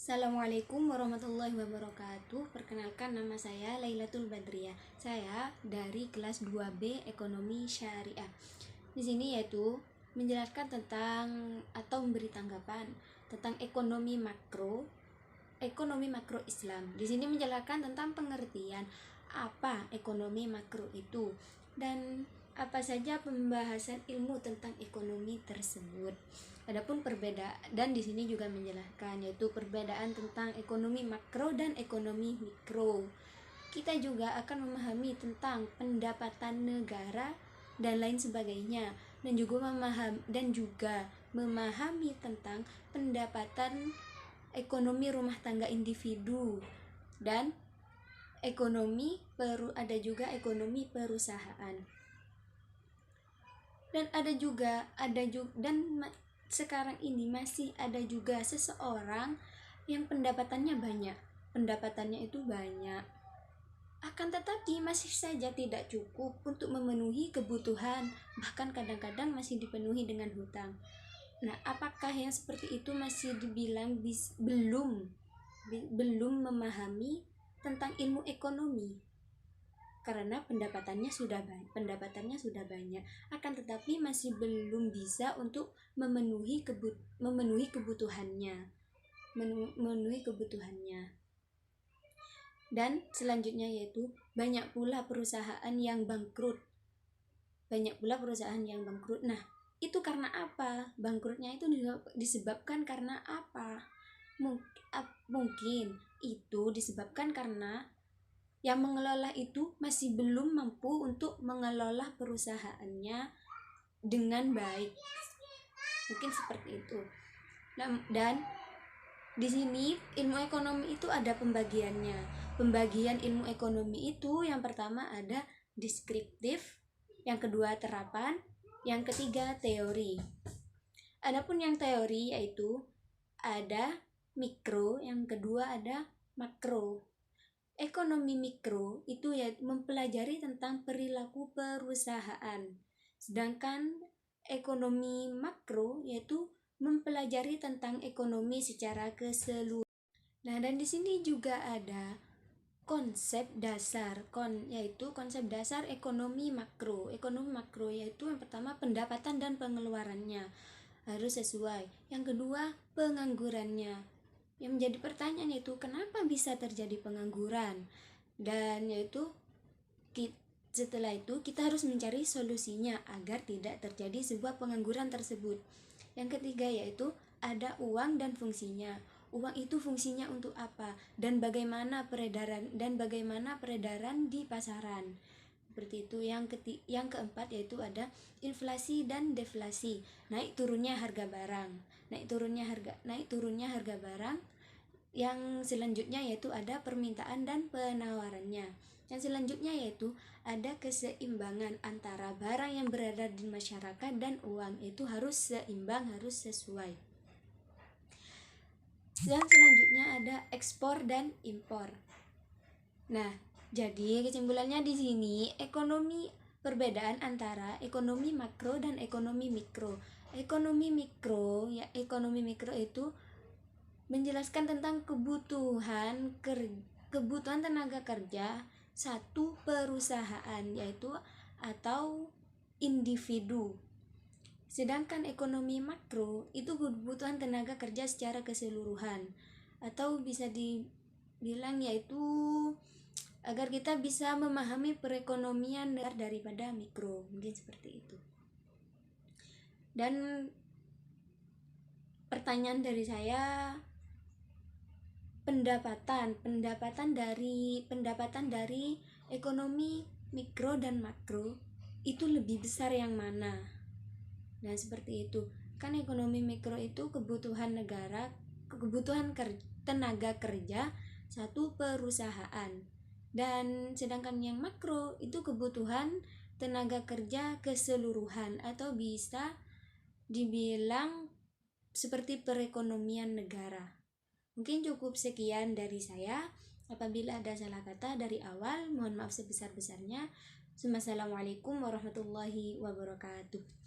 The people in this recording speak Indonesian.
Assalamualaikum warahmatullahi wabarakatuh. Perkenalkan, nama saya Lailatul Badriah. Saya dari kelas 2B Ekonomi Syariah. Di sini yaitu menjelaskan tentang atau memberi tanggapan tentang ekonomi makro Islam. Di sini menjelaskan tentang pengertian apa ekonomi makro itu dan apa saja pembahasan ilmu tentang ekonomi tersebut. Adapun perbedaan, dan di sini juga menjelaskan yaitu perbedaan tentang ekonomi makro dan ekonomi mikro. Kita juga akan memahami tentang pendapatan negara dan lain sebagainya, dan juga memahami tentang pendapatan ekonomi rumah tangga individu dan ada juga ekonomi perusahaan. Dan sekarang ini masih ada juga seseorang yang pendapatannya itu banyak, akan tetapi masih saja tidak cukup untuk memenuhi kebutuhan, bahkan kadang-kadang masih dipenuhi dengan hutang. Nah, apakah yang seperti itu masih dibilang belum memahami tentang ilmu ekonomi? Karena pendapatannya sudah banyak, akan tetapi masih belum bisa untuk memenuhi kebutuhannya. Dan selanjutnya yaitu banyak pula perusahaan yang bangkrut. Nah, itu karena apa? Bangkrutnya itu disebabkan karena apa? Mungkin itu disebabkan karena yang mengelola itu masih belum mampu untuk mengelola perusahaannya dengan baik. Mungkin seperti itu. Dan di sini ilmu ekonomi itu ada pembagiannya. Pembagian ilmu ekonomi itu yang pertama ada deskriptif, yang kedua terapan, yang ketiga teori. Adapun yang teori yaitu ada mikro, yang kedua ada makro. Ekonomi mikro itu ya mempelajari tentang perilaku perusahaan, sedangkan ekonomi makro yaitu mempelajari tentang ekonomi secara keseluruhan. Nah, dan di sini juga ada konsep dasar ekonomi makro. Ekonomi makro yaitu yang pertama pendapatan dan pengeluarannya harus sesuai. Yang kedua penganggurannya. Yang menjadi pertanyaan yaitu kenapa bisa terjadi pengangguran, dan yaitu setelah itu kita harus mencari solusinya agar tidak terjadi sebuah pengangguran tersebut. Yang ketiga yaitu ada uang dan fungsinya. Uang itu fungsinya untuk apa dan bagaimana peredaran di pasaran. Seperti itu. Yang keempat yaitu ada inflasi dan deflasi, naik turunnya harga barang. Yang selanjutnya yaitu ada permintaan dan penawarannya. Yang selanjutnya yaitu ada keseimbangan antara barang yang beredar di masyarakat dan uang, itu harus seimbang, harus sesuai. Dan selanjutnya ada ekspor dan impor. Nah, jadi kesimpulannya di sini perbedaan antara ekonomi makro dan ekonomi mikro. Ekonomi mikro itu menjelaskan tentang kebutuhan tenaga kerja satu perusahaan yaitu atau individu. Sedangkan ekonomi makro itu kebutuhan tenaga kerja secara keseluruhan, atau bisa dibilang yaitu agar kita bisa memahami perekonomian daripada mikro, mungkin seperti itu. Dan pertanyaan dari saya, pendapatan dari ekonomi mikro dan makro itu lebih besar yang mana? Nah, seperti itu. Kan ekonomi mikro itu kebutuhan tenaga kerja satu perusahaan. Dan sedangkan yang makro itu kebutuhan tenaga kerja keseluruhan, atau bisa dibilang seperti perekonomian negara. Mungkin cukup sekian dari saya. Apabila ada salah kata dari awal, mohon maaf sebesar-besarnya. Wassalamualaikum warahmatullahi wabarakatuh.